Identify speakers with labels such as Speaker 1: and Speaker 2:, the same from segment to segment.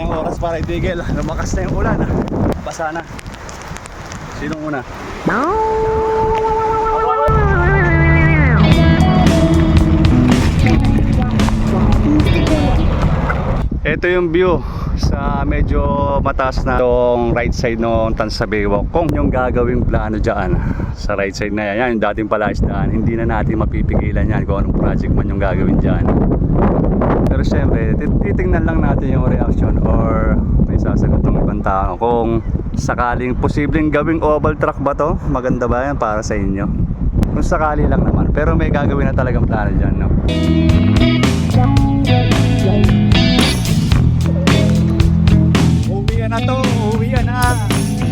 Speaker 1: ng oras para itigil. Lumakas na yung ulan. Basa na. Sinong una? Ito yung view sa medyo mataas na itong right side ng Tansa Baywalk. Kung yung gagawing plano dyan sa right side na yan, yung dating palaisdaan, hindi na natin mapipigilan yan kung anong project man yung gagawin dyan. Pero syempre, titingnan lang natin yung reaction or may sasagot ng ibang tao kung sakaling posibleng gawing oval track ba to. Maganda ba yan para sa inyo? Kung sakali lang naman, pero may gagawin na talagang plano dyan, no? Uwian na to, uwian na.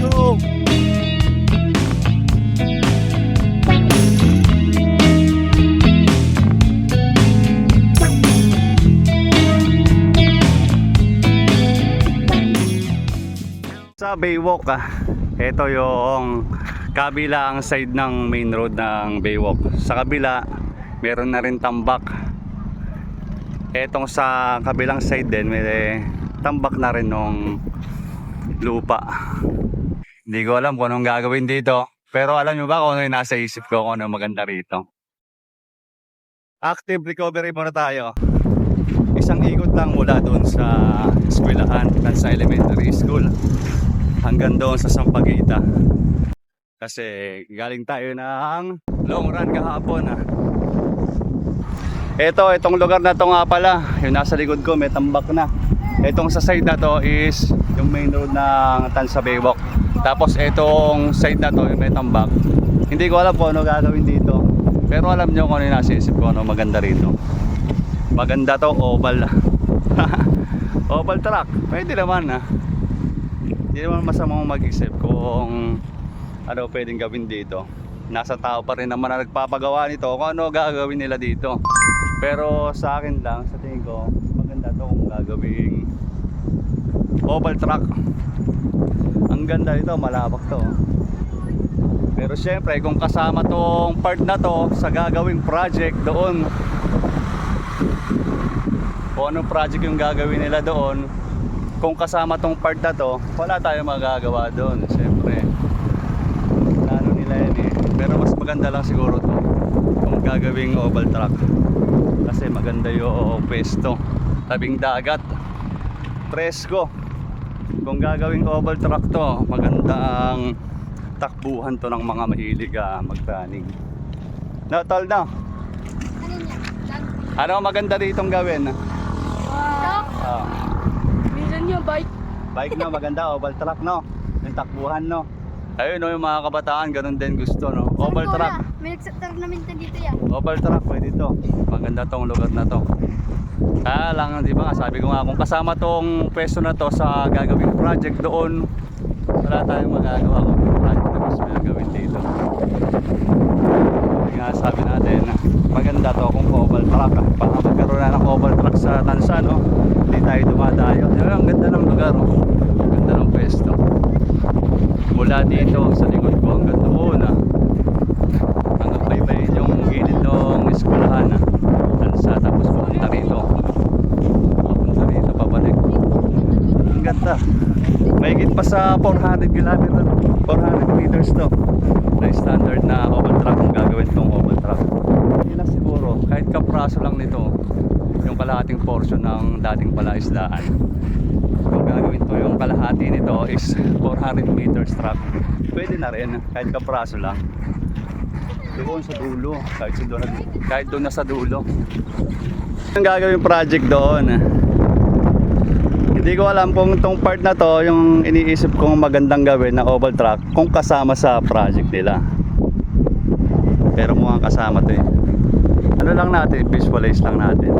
Speaker 1: Go! Sa Baywalk, ito yung kabilang side ng main road ng Baywalk. Sa kabila, meron na rin tambak. Etong sa kabilang side din, may tambak na rin ng lupa. Hindi ko alam kung anong gagawin dito. Pero alam nyo ba kung ano yung nasa isip ko, kung ano maganda rito? Active recovery muna tayo. Isang ikot lang mula doon sa eskwelahan, sa elementary school, hanggang doon sa Sampaguita. Kasi galing tayo ng long run kahapon. Itong lugar na to nga pala, yung nasa likod ko may tambak na. Itong sa side na to is yung main road ng Tansa Baywalk. Tapos itong side na to yung may tambak. Hindi ko alam kung ano gagawin dito, pero alam nyo kung ano yung nasa isip ko, ano maganda rito. Maganda to, oval. Oval track, pwede naman Hindi naman masamang mag-isip kung ano pwedeng gawin dito. Nasa tao pa rin naman na nagpapagawa nito kung ano gagawin nila dito. Pero sa akin lang, sa tingin ko, maganda to kung gagawing oval track. Ang ganda nito, malawak to. Pero syempre, kung kasama tong part na to sa gagawing project doon, kung anong project yung gagawin nila doon, kung kasama tong part na to, wala tayong magagawa doon. Siyempre, plano nila yan pero mas maganda lang siguro to kung gagawing oval track, kasi maganda yung pwesto, tabing dagat, presko. Kung gagawing oval track to, magandang takbuhan to ng mga mahilig mag-running. No, tol na. Ano maganda ditong gawin?
Speaker 2: Minsan yung bike.
Speaker 1: Bike no, maganda, oval track no. Yung takbuhan no. Ayun no, yung mga kabataan ganun din gusto no. Oval track.
Speaker 2: May nagsa-tournament na dito yan.
Speaker 1: Oval track pwede to. Maganda tong lugar na to. Kaya lang, di ba nga, sabi ko nga, kung kasama tong pwesto na to sa gagawing project doon, wala tayong magagawa kung project na gusto nila gawin dito. Kaya nga sabi natin, maganda to kung oval track. Baka magkaroon na ng oval track sa Tansa no. Hindi tayo dumadayo. Ang ganda ng lugar, ang ganda ng pwesto. Mula dito sa likod ko hanggang doon hanggang baybayin yung gilid ng eskwelahan Tansa, tapos papunta rito pabalik. Ang ganda, mahigit pa sa 400 kilometers, 400 meters to na standard na oval track kung gagawin tong oval track. Hindi lang siguro, kahit kapraso lang nito yung kalahating portion ng dating palaisdaan. Kung gagawin to, yung kalahati nito is 400 meters track, pwede na rin kahit kapraso lang doon sa dulo, kahit doon na sa dulo. Ang gagawin project doon, hindi ko alam kung itong part na to yung iniisip kong magandang gawin na oval track kung kasama sa project nila. Pero mukhang kasama to Ano lang natin, visualize lang natin.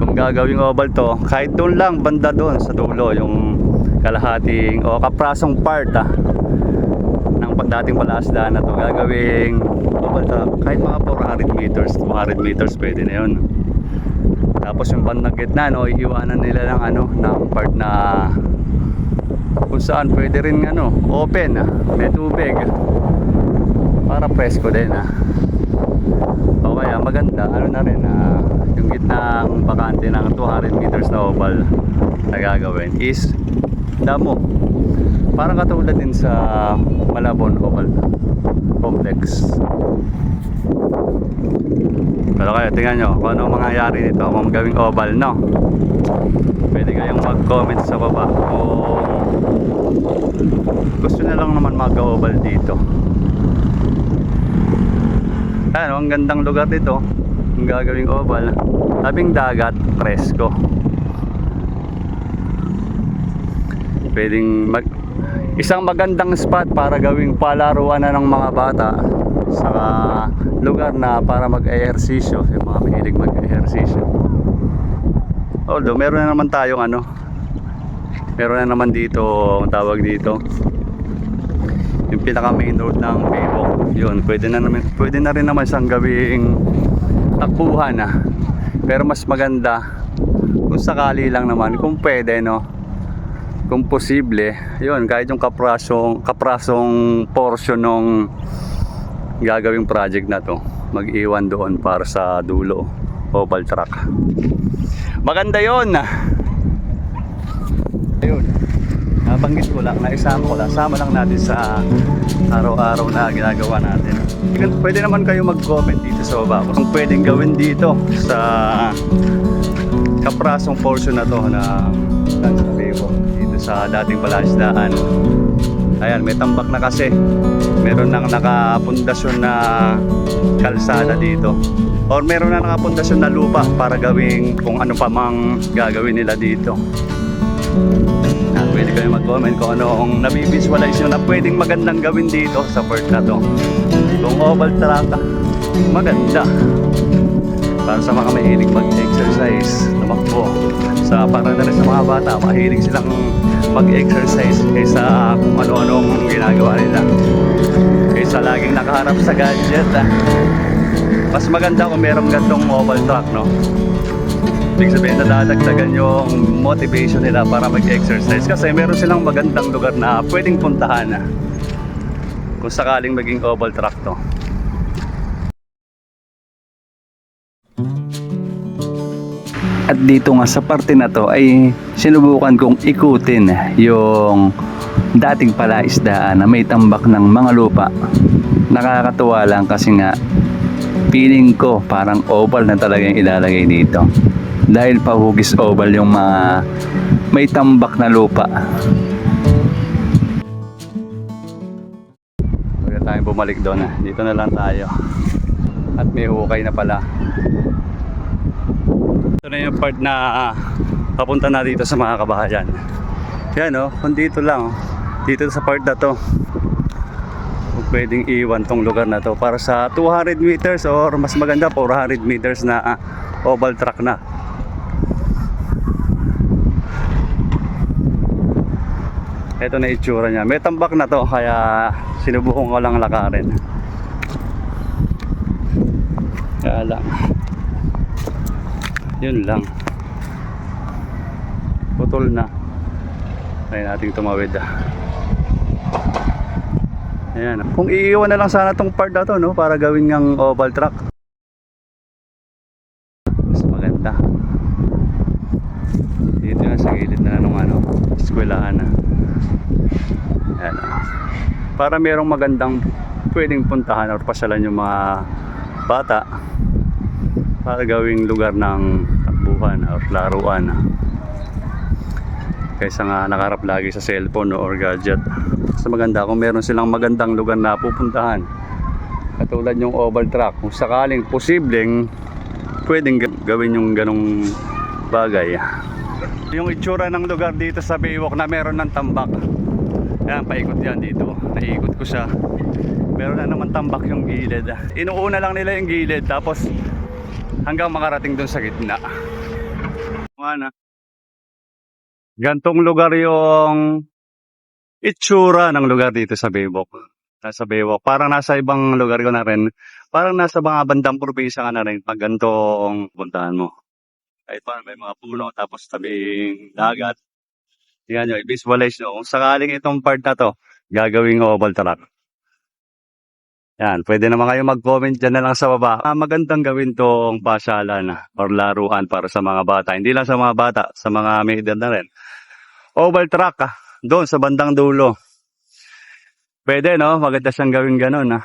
Speaker 1: Kung gagawing oval to, kahit doon lang, banda doon sa dulo, yung kalahating o kaprasong part ng dating palaisdaan na to, gagawing oval track, kahit mga 400 meters, 200 meters pwede na yun. Tapos yung bandang gitna, no, iiwanan nila ng ng part na kung saan pwede rin open, may tubig para presko din O kaya maganda, ano na rin, yung gitnang bakante ng 200 meters na oval na gagawin is damo. Parang katulad din sa Malabon Oval Complex. Pero kaya tingnan nyo kung ano mangyayari nito kung gawing oval, no? Pwede kayong mag-comment sa baba kung gusto na lang naman mag-oval dito. Ano, ang gandang lugar dito. Ang gagawing oval, tabing dagat, presko. Pwedeng isang magandang spot para gawing palaruan na ng mga bata sa lugar na para mag-ehersisyo, yung mga mahilig mag-ehersisyo. Although meron na naman tayong meron na naman dito, ang tawag dito, yung pinaka main road ng Baywalk. Yun, pwede na rin naman siyang gawing takbuhan pero mas maganda kung sakali lang naman, kung pwede, no, kung posible, yun, kahit yung kaprasong portion ng gagawing project na to, mag-iwan doon para sa dulo, oval track. Maganda yun. Ayun, nabanggit ko lang, sama lang natin sa araw-araw na ginagawa natin. Pwede naman kayo mag-comment dito sa baba kung pwedeng gawin dito sa kaprasong portion na to na dito sa dating palaisdaan. Ayan, may tambak na kasi. Meron nang nakapundasyon na kalsada dito. Or meron na nakapundasyon na lupa para gawing kung ano pa mang gagawin nila dito. Pwede kayo mag-comment kung anong nabivisualize nyo na pwedeng magandang gawin dito sa part na to. Kung oval track, maganda para sa mga mahilig mag-exercise, tumakbo. Para na rin sa mga bata, mahilig silang mag-exercise kaysa kung ano-anong ginagawa nila, kaysa laging nakaharap sa gadget. Mas maganda kung merong gantong oval track, no? Ibig sabihin, nadadagdagan yung motivation nila para mag-exercise kasi meron silang magandang lugar na pwedeng puntahan kung sakaling maging oval track to. At dito nga sa parte na to ay sinubukan kong ikutin yung dating palaisdaan na may tambak ng mga lupa. Nakakatuwa lang kasi nga feeling ko parang oval na talaga yung ilalagay dito. Dahil pahugis oval yung mga may tambak na lupa. Huwag tayong bumalik doon. Dito na lang tayo. At may hukay na pala. Ito na yung part na papunta na dito sa mga kabahayan. Yan, kung dito lang, dito sa part na to, kung pwedeng iwan tong lugar na to para sa 200 meters or mas maganda 400 meters na oval track na. Ito na itsura niya. May tambak na to kaya sinubukan ko lang lakarin. Kaya lang, yun lang, putol na. Try nating tumawid. Ayan. Kung iiwan na lang sana tong part na to, no, para gawin ng oval track, mas maganda. Dito na sa gilid na nung eskwelahan na. Ayan. Para merong magandang pwedeng puntahan or pasyalan yung mga bata para gawing lugar ng takbuhan or laruan kaysa nga nakarap lagi sa cellphone or gadget. Mas maganda kung meron silang magandang lugar na pupuntahan katulad yung oval track, kung sakaling posibleng pwedeng gawin yung ganong bagay. Yung itsura ng lugar dito sa Baywalk na meron ng tambak, yan, paikot yan dito, naikot ko siya, meron na naman tambak yung gilid. Inuuna lang nila yung gilid tapos hanggang makarating doon sa gitna. Gantong lugar yung itsura ng lugar dito sa Baywalk. Nasa Baywalk, parang nasa ibang lugar ko na rin. Parang nasa mga bandang probinsya ka na rin pag gantong puntahan mo. Kahit parang may mga puno tapos tabing dagat. Yan nyo, i-visualize nyo. Kung sakaling itong part na to, gagawing oval track. Yan, pwede naman kayo mag-comment dyan na lang sa baba. Magandang gawin tong pasyalan or laruan para sa mga bata. Hindi lang sa mga bata, sa mga may edad na rin. Oval track, doon sa bandang dulo. Pwede, no? Maganda siyang gawin ganun,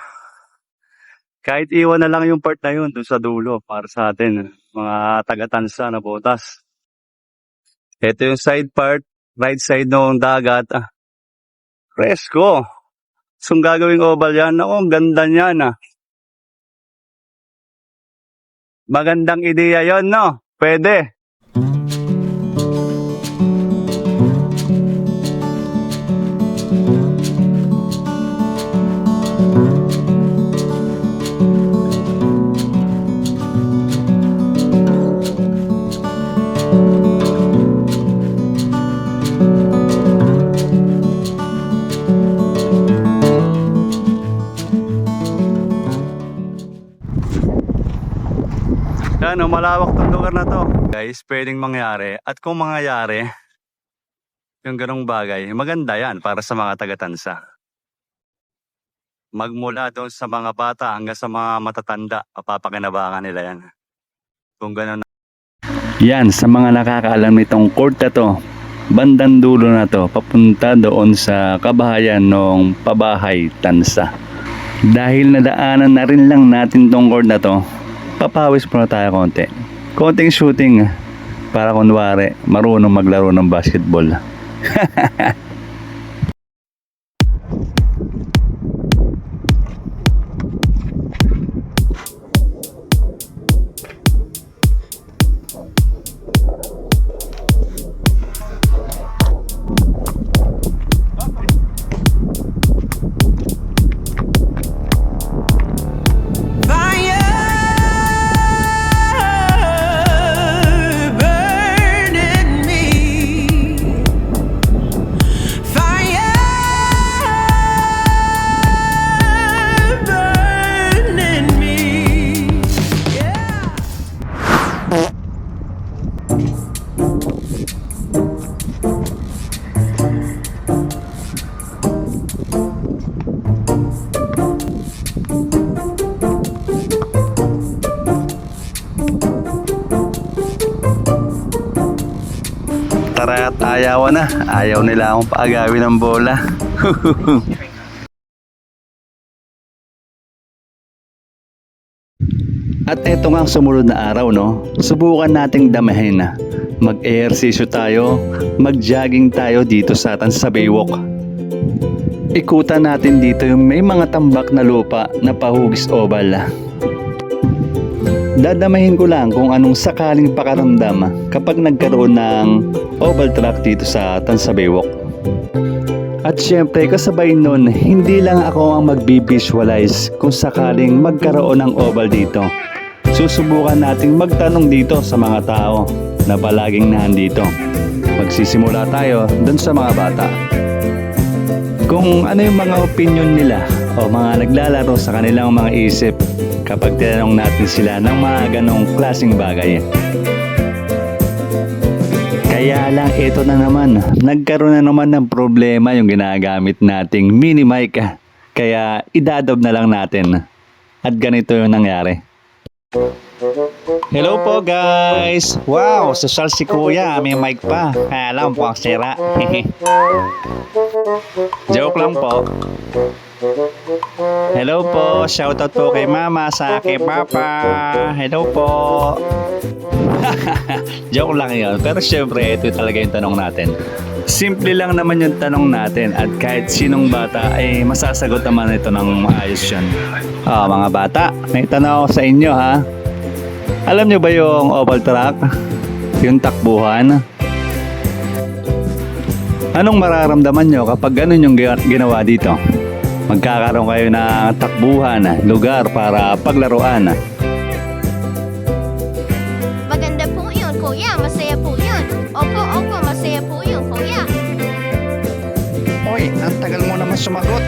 Speaker 1: Kahit iwan na lang yung part na yun doon sa dulo para sa atin, mga taga-tansa na botas. Ito yung side part, right side ng dagat. Fresco. So, kung gagawing oval yan, ang ganda niyan, Magandang ideya yon, no? Pwede. Yan, malawak tong lugar na to. Guys, pwedeng mangyari. At kung mangyayari, yung ganong bagay, maganda yan para sa mga taga-tansa. Magmula doon sa mga bata hanggang sa mga matatanda, mapapakinabangan nila yan. Kung ganon. Yan, sa mga nakakaalam nitong court na to, bandang dulo na to, papunta doon sa kabahayan ng Pabahay, Tansa. Dahil nadaanan na rin lang natin tong court na to, papawis muna tayo konti. Konting shooting para kunwari marunong maglaro ng basketball. Tara at ayawan na. Ayaw nila akong paagawin ng bola. At eto nga ang sumunod na araw, no? Subukan nating damahin na. Mag-ehersisyo tayo, mag-jogging tayo dito sa Tansa Baywalk. Ikutan natin dito yung may mga tambak na lupa na pahugis oval. Dadamahin ko lang kung anong sakaling pakaramdam kapag nagkaroon ng oval track dito sa Tansa Baywalk. At syempre kasabay nun, hindi lang ako ang magbi-visualize kung sakaling magkaroon ng oval dito. Susubukan nating magtanong dito sa mga tao na palaging nandito. Magsisimula tayo dun sa mga bata. Kung ano yung mga opinion nila o mga naglalaro sa kanilang mga isip kapag tinanong natin sila ng mga ganong klaseng bagay. Kaya lang ito na naman, nagkaroon na naman ng problema yung ginagamit nating mini mic. Kaya idadob na lang natin. At ganito yung nangyari. Hello po guys! Wow! Social si kuya, may mic pa. Alam po ang sira. Joke lang po. Hello po! Shoutout po kay mama sa kay papa. Hello po! Joke lang yun. Pero syempre, ito talaga yung tanong natin. Simple lang naman yung tanong natin at kahit sinong bata ay masasagot naman ito ng maayos yun. Mga bata, may tanong ako sa inyo ha. Alam nyo ba yung oval track? Yung takbuhan? Anong mararamdaman nyo kapag ganun yung ginawa dito? Magkakaroon kayo ng takbuhan, lugar para paglaruan.
Speaker 2: Maganda po yun, kuya. Masaya po yun. Opo, masaya po yun, kuya.
Speaker 3: Oy, ang tagal mo naman sumagot.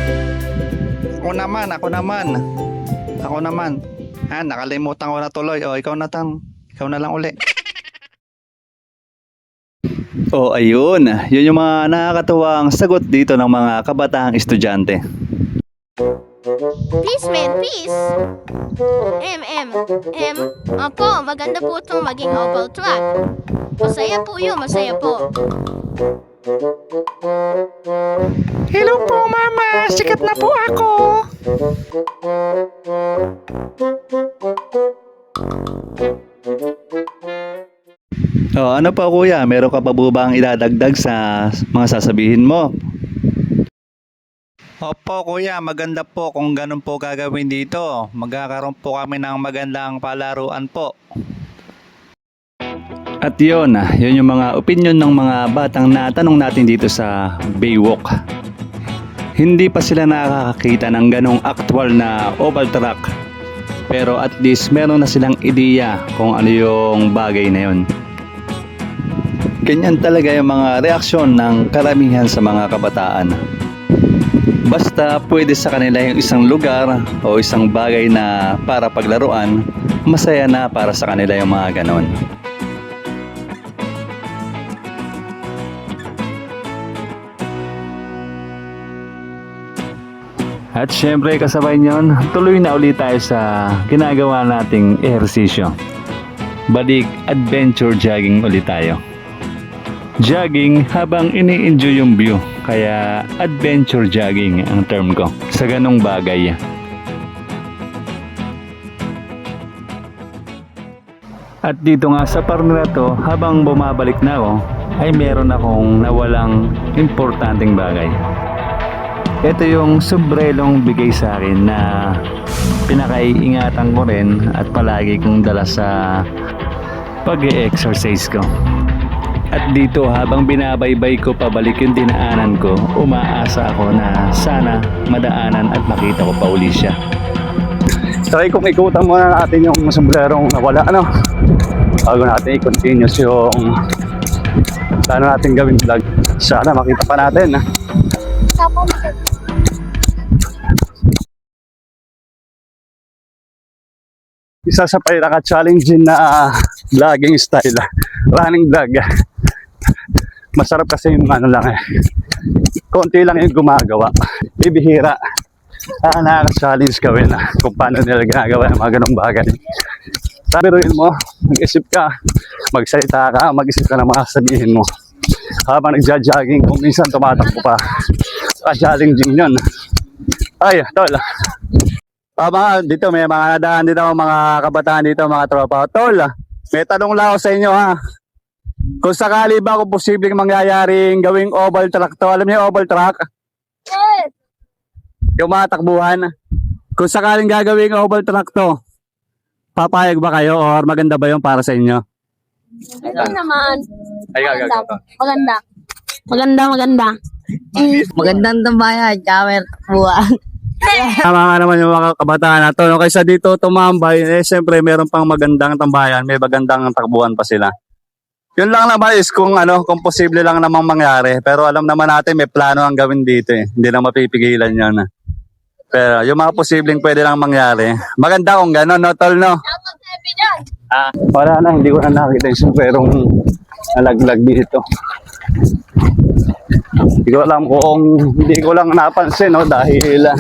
Speaker 3: Ako naman. Nakalimutan ko na tuloy. Ikaw na lang uli.
Speaker 1: Ayun. Yun yung mga nakakatuwang sagot dito ng mga kabataang estudyante.
Speaker 2: Peace man, peace. Opo, maganda po itong maging oval truck. Masaya po yun, masaya po.
Speaker 3: Hello po, Mama. Sikat na po ako. Oh, ano pa kuya? Meron ka pa po bang idadagdag sa mga sasabihin mo? Opo kuya, maganda po kung ganun po gagawin dito. Magkakaroon po kami ng magandang palaruan po. At yun yung mga opinion ng mga batang natanong natin dito sa Baywalk. Hindi pa sila nakakakita ng ganong actual na oval truck. Pero at least meron na silang ideya kung ano yung bagay na yun. Ganyan talaga yung mga reaksyon ng karamihan sa mga kabataan. Basta pwede sa kanila yung isang lugar o isang bagay na para paglaruan, masaya na para sa kanila yung mga ganon. At syempre kasabay niyon, tuloy na ulit tayo sa ginagawa nating ehersisyo. Balik adventure jogging ulit tayo. Jogging habang ini-enjoy yung view, kaya adventure jogging ang term ko sa ganong bagay. At dito nga sa part na to, habang bumabalik na ako, ay meron akong nawalang importanteng bagay. Ito yung sombrelong bigay sa akin na pinakaiingatan ko rin at palagi kong dala sa pag-e-exercise ko. At dito habang binabaybay ko pabalik yung dinaanan ko, umaasa ako na sana madaanan at makita ko pa uli siya. Try kong ikutan muna natin yung sombrerong nawala, ano? Bago natin i-continuous yung sana natin gawin vlog. Sana makita pa natin. Isa sa pinaka-challenging na vlogging style, running vlog. Masarap kasi yung ano lang konti lang yung gumagawa, bibihira. Nakaka-challenge gawin kung paano nila ginagawa yung mga ganong bagay. Sabihin mo, mag-isip ka, magsalita ka, mag-isip ka ng mga sabihin mo habang nagja-jogging, kung minsan tumatakbo pa. Challenging yun. Ay, tol, dito may mga nadaan dito, mga kabataan dito, mga tropa. Tol, may tanong lang ako sa inyo ha. Kung sakali ba kung posibleng mangyayaring gawing oval truck to, alam niyo yung oval truck?
Speaker 2: Yes!
Speaker 3: Yung mga takbuhan. Kung sakaling gagawing oval truck to, papayag ba kayo or maganda ba yung para sa inyo?
Speaker 2: Ito naman.
Speaker 3: Ay,
Speaker 2: Maganda. Maganda.
Speaker 4: Magandang tambayan, kamer buwan.
Speaker 3: Tama nga naman yung mga kabataan na to. No? Kaysa dito tumambay, siyempre meron pang magandang tambayan, may magandang takbuhan pa sila. Yun lang naman is kung posible lang namang mangyari. Pero alam naman natin may plano ang gawin dito eh. Hindi na mapipigilan yun. Pero yung mga posibleng pwede lang mangyari, maganda kung gano'n, no, tol, no? Para na, hindi ko na nakita yung sombrerong nalaglag dito. Hindi ko alam kung hindi ko lang napansin, no, dahil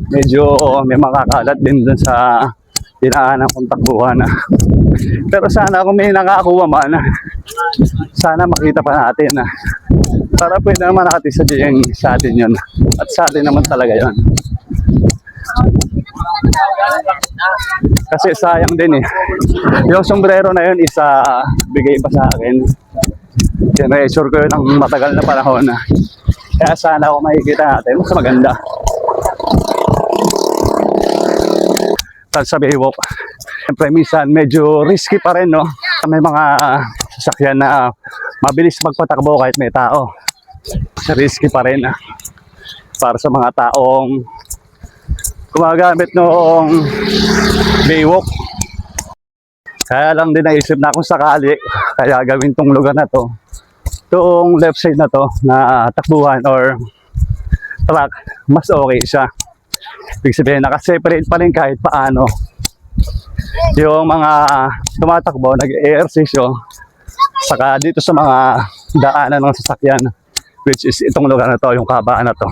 Speaker 3: medyo may makakalat din dun sa dinaanan kong takbuhan. Pero sana kung may nakakuha man, sana makita pa natin. Para pwede naman nakatisadya sa atin yun. At sa atin naman talaga yun. Kasi sayang din eh. Yung sombrero na yun isa bigay pa sa akin. Generation ko yun ng matagal na panahon. Kaya sana kung makikita natin, mas maganda. Sa Baywalk, siyempre minsan medyo risky pa rin, no? May mga sasakyan na mabilis magpatakbo kahit may tao. Risky pa rin para sa mga taong gumagamit noong Baywalk. Kaya lang din naisip na kung sakali kaya gawin tong lugar na to, itong left side na to na takbuhan or track, mas okay siya. Ibig sabihin, nakaseparate pa rin kahit paano yung mga tumatakbo, nag-e-ehersisyo, saka dito sa mga daanan ng sasakyan, which is itong lugar na to, yung kabaan na to.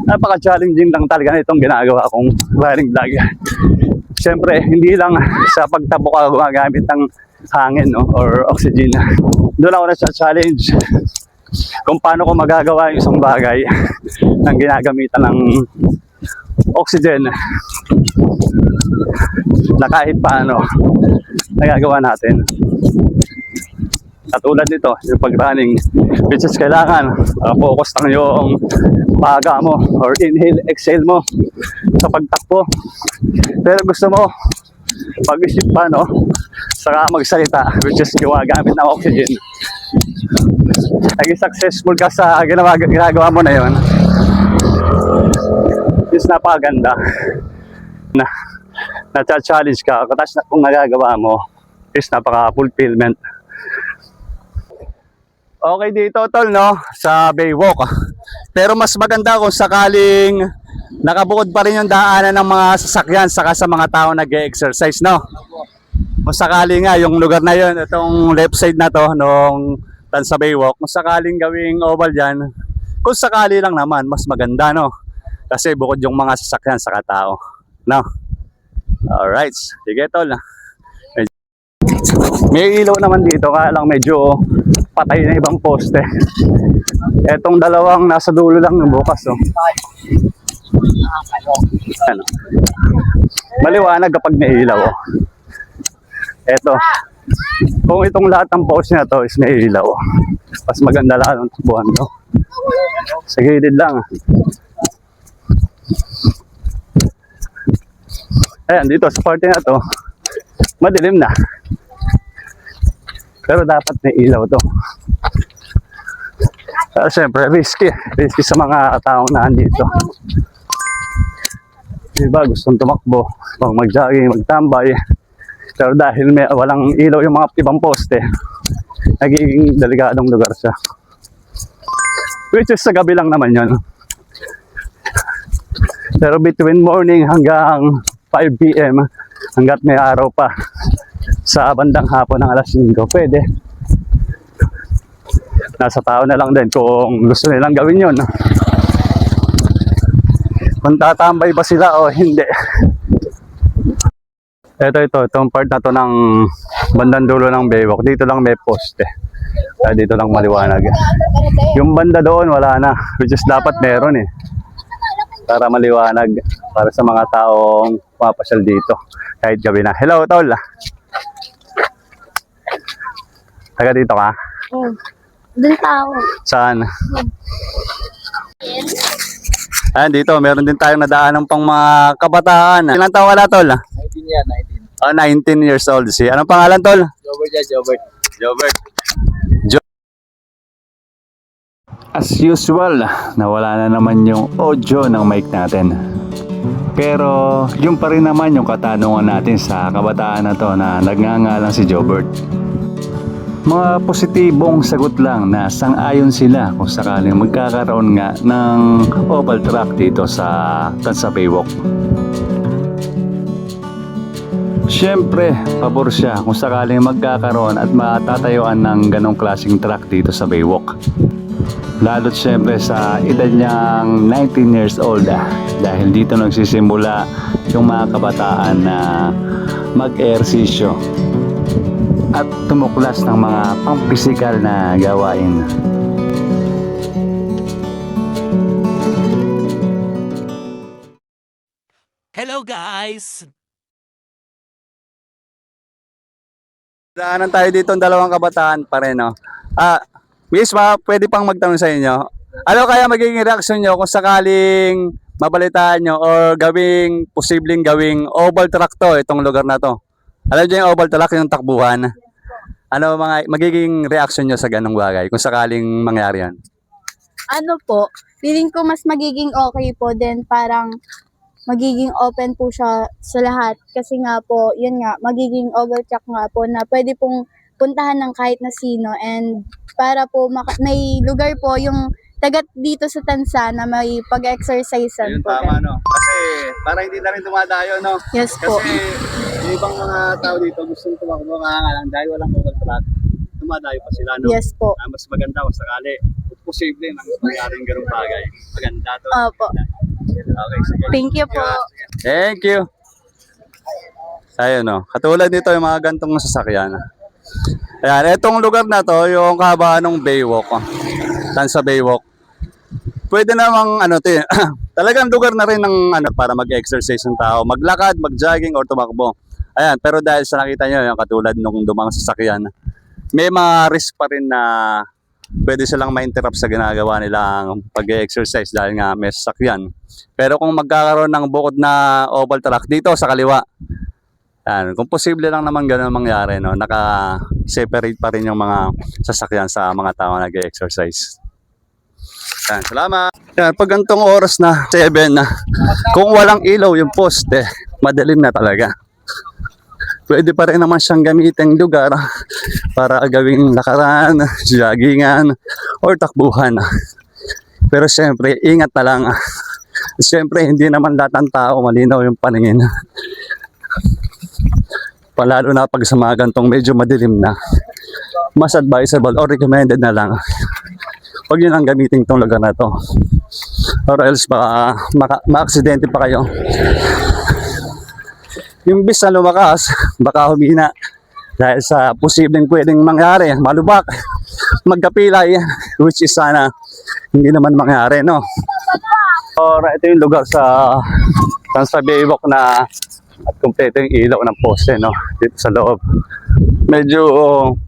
Speaker 3: Napaka-challenging lang talaga itong ginagawa kong riding vlog. Siyempre, hindi lang sa pagtabo ka gumagamit ng hangin, no, or oxygen. Doon ako na-challenge kung paano ko magagawa yung isang bagay ng ginagamitan ng oxygen na kahit paano nagagawa natin. Katulad nito, yung pag-running, which is kailangan focus lang yung paga mo or inhale, exhale mo sa pagtakbo. Pero gusto mo pag-isip pa, no, saka magsalita, which is gumagamit ng oxygen. Naging successful ka sa ginagawa mo na yun, is napakaganda na na-challenge ka, katas na kung nagagawa mo is napaka-fulfillment. Okay dito, tol, no, sa Baywalk. Pero mas maganda kung sakaling nakabukod pa rin yung daanan ng mga sasakyan saka sa mga tao nag-exercise, no? Kung sakali nga yung lugar na yun, itong left side na to nung Tansa Baywalk, kung sakaling gawing oval yan, kung sakali lang naman, mas maganda, no? Kasi bukod yung mga sasakyan saka tao, no? Alright, sige, tol. May ilaw naman dito, kaya lang medyo patay na ibang poste. Etong dalawang nasa dulo lang ng bukas, oh. Ano? Maliwanag kapag may ilaw, oh. Eto, kung itong lahat ng poste na to is may ilaw, mas maganda lahat ng takbuhan to. Sa gilid lang. Ayan, dito sa parte na to, madilim na. Pero dapat may ilaw to. Siyempre, risky. Risky sa mga taong nandito. Diba, gustong tumakbo, mag-jogging, magtambay. Pero dahil walang ilaw yung mga ibang poste, nagiging delikadong lugar siya. Which is sa gabi lang naman yun. Pero between morning hanggang 5 PM, hanggat may araw pa, sa bandang hapon ng alas 5, pwede. Nasa tao na lang din kung gusto nilang gawin yun. Kung tatambay ba sila o hindi. Itong part na to ng bandang dulo ng Baywalk. Dito lang may poste. Dito lang maliwanag. Yung banda doon wala na. Which is dapat meron eh. Para maliwanag. Para sa mga taong pumapasyal dito. Kahit gabi na. Hello, tol. Taga dito ka?
Speaker 2: Doon tao.
Speaker 3: Saan? Ayan, dito. Meron din tayong nadaanan pang mga kabataan. Ilang taon ka na, tol?
Speaker 4: 19 yan, 19.
Speaker 3: 19 years old si. Anong pangalan, tol?
Speaker 4: Jobert yan, Jobert.
Speaker 3: Jobert. As usual, nawala na naman yung audio ng mic natin. Pero yung pa rin naman yung katanungan natin sa kabataan na to na nagngangalang si Jobert. Mga positibong sagot lang na sang-ayon sila kung sakaling magkakaroon nga ng oval track dito sa Tansa Baywalk. Siyempre, pabor siya kung sakaling magkakaroon at matatayuan ng ganong klaseng track dito sa Baywalk. Lalo't siyempre sa edad niyang 19 years old dahil dito nagsisimula yung mga kabataan na mag-ehersisyo at tumuklas ng mga pampisikal na gawain.
Speaker 5: Hello guys!
Speaker 3: Daanan tayo dito ng dalawang kabataan pa rin, no? Miss, pwede pang magtanong sa inyo. Ano kaya magiging reaksyon nyo kung sakaling mabalitaan nyo or posibleng gawing oval track to, itong lugar na to? Alam nyo yung oval track, yung takbuhan? Ano mga magiging reaksyon nyo sa ganong bagay kung sakaling mangyari yan?
Speaker 6: Ano po, feeling ko mas magiging okay po din, parang magiging open po siya sa lahat. Kasi nga po, yun nga, magiging overtrack nga po na pwede pong puntahan ng kahit na sino. And para po may lugar po yung tagat dito sa Tansa na may pag-exercisean
Speaker 3: Ayun,
Speaker 6: po.
Speaker 3: tama, no? Kasi para hindi na rin dumadayo, no?
Speaker 6: Yes po.
Speaker 3: Kasi yung ibang mga tao dito gustong tumakbo nga lang dahil walang oval track. Dumadayo pa sila, no?
Speaker 6: Yes po.
Speaker 3: Mas maganda kung sakali. Kung posible nang mangyaring ganung bagay. Maganda to.
Speaker 6: Opo.
Speaker 3: Okay, sige.
Speaker 6: Thank you po.
Speaker 3: Thank you. Ayun, no. Katulad nito yung mga gantong sasakyan. Ayan, itong lugar na to, yung kahabaan ng Baywalk. Tansa Baywalk. Pwede namang ano to, talagang lugar na rin ng ano para mag-exercise ng tao, maglakad, mag-jogging or tumakbo. Ayan, pero dahil sa nakita nyo, yung katulad nung dumang sasakyan, may mga risk pa rin na pwede silang ma-interrupt sa ginagawa nilang pag-exercise dahil nga may sasakyan. Pero kung magkakaroon ng bukod na oval track dito sa kaliwa, yan, kung posible lang naman ganun mangyari, no, naka-separate pa rin yung mga sasakyan sa mga tao na nag-exercise. Yan, salamat. Yan, pag gantong oras na 7 na, kung walang ilaw yung poste, madilim na talaga. Pwede pa rin naman siyang gamitin lugar para gawing lakaran, joggingan, or takbuhan. Pero siyempre, ingat na lang. Siyempre, hindi naman lahat ng tao malinaw yung paningin. Palalo na pag sa mga gantong medyo madilim na. Mas advisable or recommended na lang. Huwag nyo lang gamitin itong lugar na to. Or else baka ma-aksidente pa kayo. Yung bis na lumakas, baka humina. Dahil sa posibleng pwedeng mangyari, malubak, magkapilay, which is sana hindi naman mangyari, no? Or ito yung lugar sa Tansa Baywalk na at kumpleto yung ilaw ng poste, no? Dito sa loob. Medyo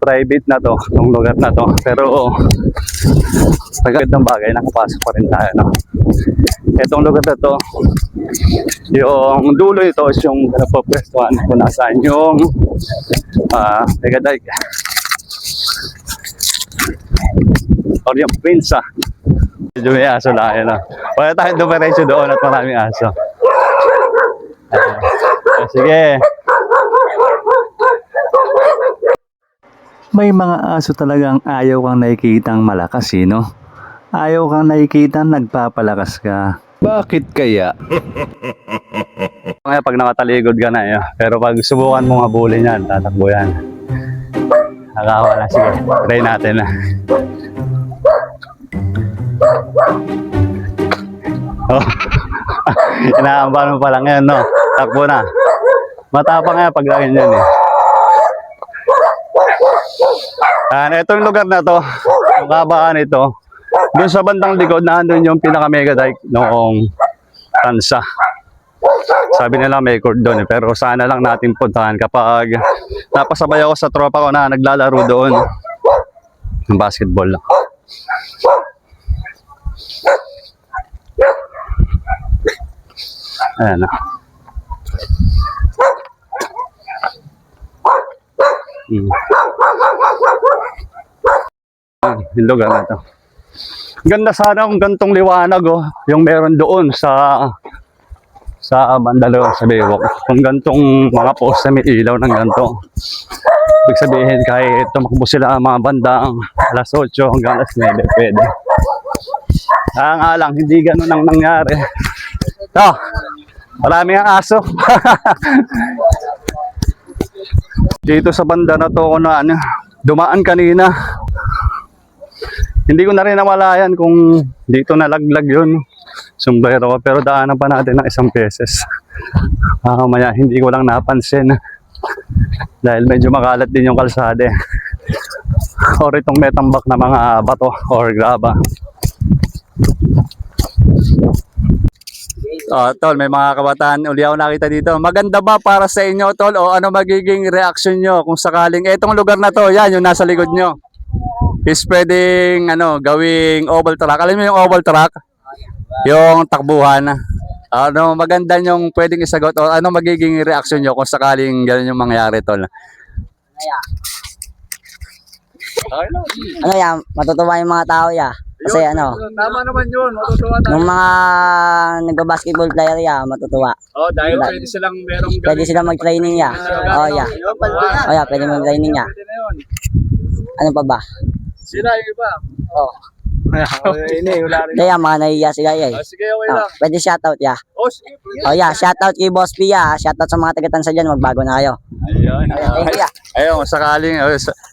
Speaker 3: private na to, yung lugar na to. Pero pagkat ng bagay, nakapasok pa rin tayo, no? Itong lugar na to, yung dulo ito is yung napapwestuhan kung nasaan yung Megadike or yung Pinsa. Medyo may aso lang yun, no? Wala tayong dumiretso doon at maraming aso. Sige. May mga aso talagang ayaw kang nakikitang malakas, no? Ayaw kang nakikitang nagpapalakas ka. Bakit kaya? Kaya pag nakataligod ka na, pero pag subukan mo habulin yan, tatakbo yan. Nakakawa na, sige. Try natin na. Oh. Inaamban mo pa lang yan, no? Takbo na. Matapang nga pag ganyan yan, Itong lugar na to, yung kabaan ito, doon sa bandang likod na doon yung pinaka-Megadike noong Tansa. Sabi nila may court doon, pero sana lang natin puntahan kapag napasabay ako sa tropa ko na naglalaro doon ng basketball. Ayan na. Yung lugar na to. Ganda sana kung gantong liwanag, yung meron doon sa Bandalo sa Baywalk. Kung gantong mga poste may ilaw ng ganto. Ibig sabihin kahit tumakbo sila mga bandang alas 8 hanggang alas 9 pwede. Nga lang, hindi ganun ang nangyari. Ito, maraming ang aso. Dito sa banda na to ko na dumaan kanina. Hindi ko na rin namalayan kung dito nalaglag yun. Sombrero ko, pero daanan pa natin ng isang beses. Maya, hindi ko lang napansin. Dahil medyo makalat din yung kalsada. Or itong metambak na mga bato or graba. Tol, may mga kabataan uli ako nakita dito. Maganda ba para sa inyo, Tol? O ano magiging reaction nyo kung sakaling etong lugar na to, yan, yung nasa likod nyo, is pwedeng gawing oval track. Alam mo yung oval track? Yung takbuhan. Ano maganda yung pwedeng isagot o ano magiging reaction nyo kung sakaling gano'n yung mangyari, Tol?
Speaker 7: Ano yan, matutuwa yung mga tao ya. Kasi
Speaker 3: Tama naman yun, matutuwa tayo.
Speaker 7: yung mga nagba-basketball player ya, matutuwa.
Speaker 3: Dahil pwede silang merong
Speaker 7: Pwede sila mag-training ya. Ya. Ya, pwede mag-training ya. Ano pa ba?
Speaker 3: Sila yung iba.
Speaker 4: Ini, wala rin.
Speaker 7: Kaya mga nahiya sila ya.
Speaker 1: Sige, okay lang.
Speaker 7: Pwede shoutout ya.
Speaker 1: Oh, sige.
Speaker 7: Oh yeah, shoutout kay Boss P ya. Shoutout sa mga taga-Tansa dyan, magbago na kayo.
Speaker 1: Ayun.
Speaker 7: Thank you ya.
Speaker 1: Ayun, sakaling,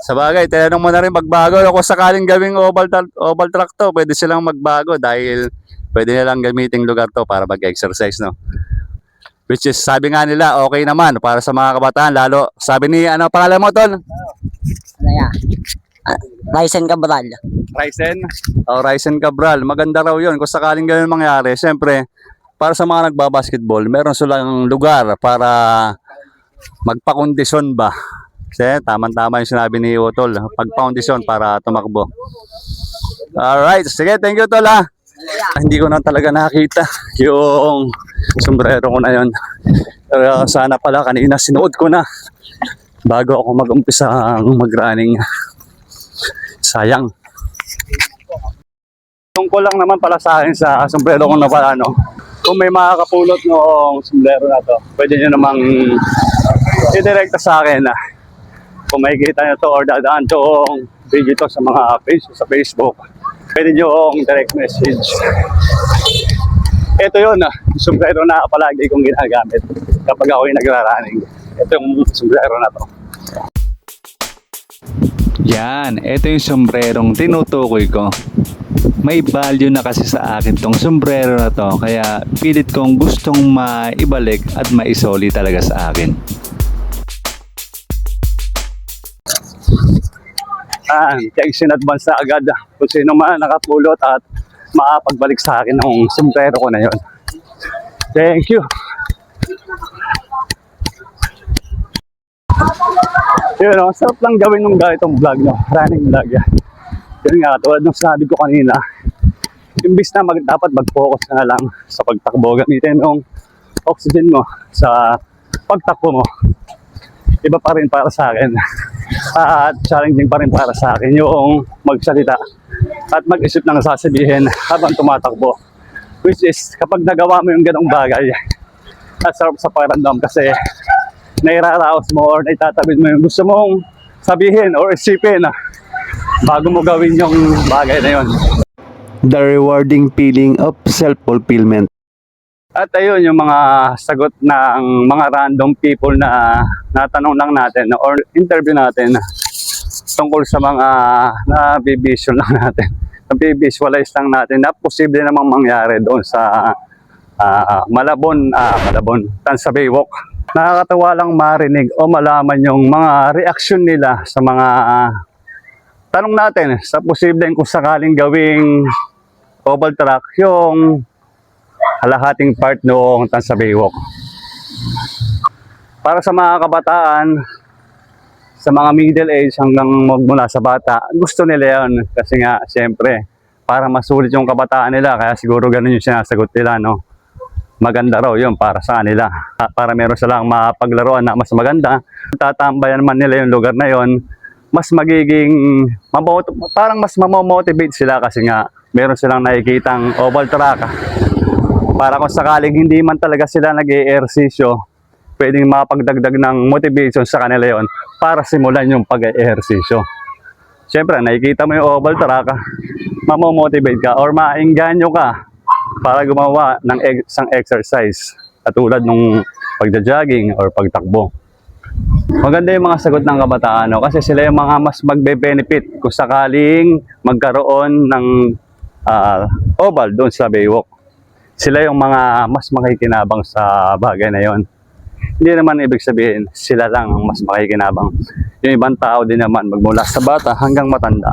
Speaker 1: sa bagay, tinanong mo na rin magbago. Kung sakaling gawing oval track to, pwede silang magbago dahil pwede nilang gamitin lugar to para mag-exercise, no? Which is, sabi nga nila, okay naman para sa mga kabataan. Lalo, sabi ni, ano pangalan mo, Tol?
Speaker 7: Ano ya? Ryzen Cabral.
Speaker 1: Ryzen? Ryzen Cabral. Maganda raw yun. Kung sakaling ganun mangyari, siyempre, para sa mga nagbabasketball, meron silang lugar para magpakondisyon ba? Kasi tama-tama yung sinabi ni Utol. Pagpakondisyon para tumakbo. Alright. Sige, thank you, Tol, ha. Hindi ko na talaga nakita yung sombrero ko na yun. Pero sana pala kanina sinuot ko na bago ako mag-umpisa mag-running. Sayang. Tungkol lang naman pala sa akin sa sombrero ko na pala, no? Kung may makakapulot ng sombrero na to, pwede nyo namang i-directa sa akin na kung makikita nyo to or dadaan tong video to sa mga page sa Facebook, pwede nyo direct message. Ito yun, yung sombrero na palagi kong ginagamit kapag ako'y nagra-running. Ito yung sombrero na to.
Speaker 3: Yan, ito yung sombrerong tinutukoy ko. May value na kasi sa akin tong sombrero na to, kaya pilit kong gustong maibalik at maisoli talaga sa akin. Thanks in advance na agad kung sino man nakapulot at makapagbalik sa akin ng sombrero ko na yon. Thank you. Yun, no? Sarap lang gawin ng ganitong vlog, no? Running vlog. Yun nga, tulad ng sabi ko kanina, imbis na dapat mag-focus ka na lang sa pagtakbo, gamitin yung oxygen mo sa pagtakbo mo. Iba pa rin para sa akin. At challenging pa rin para sa akin yung magsalita at mag-isip ng sasabihin habang tumatakbo. Which is, kapag nagawa mo yung ganong bagay, at sarap sa pakiramdam kasi nairaraos mo or naitatabid mo yung gusto mong sabihin or isipin bago mo gawin yung bagay na yun.
Speaker 1: The rewarding feeling of self-fulfillment.
Speaker 3: At ayun yung mga sagot ng mga random people na natanong lang natin or interview natin tungkol sa mga nabibisyon lang natin. Nabivisualize lang natin na posible namang mangyari doon sa Malabon, Tansa Baywalk. Nakakatawa lang marinig o malaman yung mga reaksyon nila sa mga tanong natin sa posibleng kung sakaling gawing oval track yung kalahating part noong Tansa Baywalk. Para sa mga kabataan, sa mga middle age hanggang magmula sa bata, gusto nila yun kasi nga siyempre para masulit yung kabataan nila, kaya siguro ganun yung sinasagot nila, no? Maganda raw yun para sa kanila, para meron silang mapaglaruan na mas maganda. Tatambayan man nila yung lugar na yun, mas magiging parang mas mamomotivate sila kasi nga meron silang nakikitang oval track. Para kung sakaling hindi man talaga sila nag-e-ehersisyo, pwedeng mapagdagdag ng motivation sa kanila yon para simulan yung pag-e-ehersisyo. Siyempre, nakikita mo yung oval track, mamomotivate ka or maengganyo ka para gumawa ng isang exercise katulad nung pagja-jogging or pagtakbo. Maganda yung mga sagot ng kabataan, no? Kasi sila yung mga mas magbe-benefit kung sakaling magkaroon ng oval doon sa Baywalk. Sila yung mga mas makikinabang sa bagay na yon. Hindi naman ibig sabihin sila lang ang mas makikinabang. Yung ibang tao din naman magmula sa bata hanggang matanda.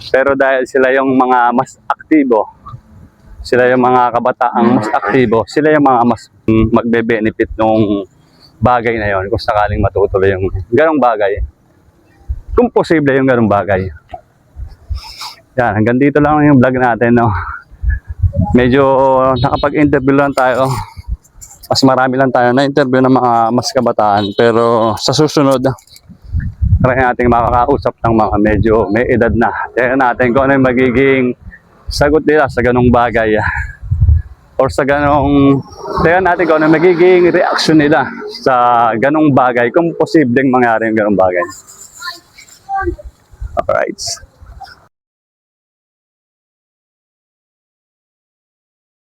Speaker 3: Pero dahil sila yung mga mas aktibo, sila yung mga kabataang mas aktibo, sila yung mga mas magbe-benefit nung bagay na yon kung sakaling matutuloy yung ganong bagay. Kung posible yung ganong bagay. Yan, hanggang dito lang yung vlog natin, no? Medyo nakapag-interview lang tayo. Mas marami lang tayo na interview ng mga mas kabataan. Pero sa susunod, try natin makakausap ng mga medyo may edad na. Tingnan natin kung ano yung magiging sagot nila sa ganong bagay. Or sa ganong, tingnan natin kung ano yung magiging reaction nila sa ganong bagay. Kung posibleng mangyari yung ganong bagay. Alright.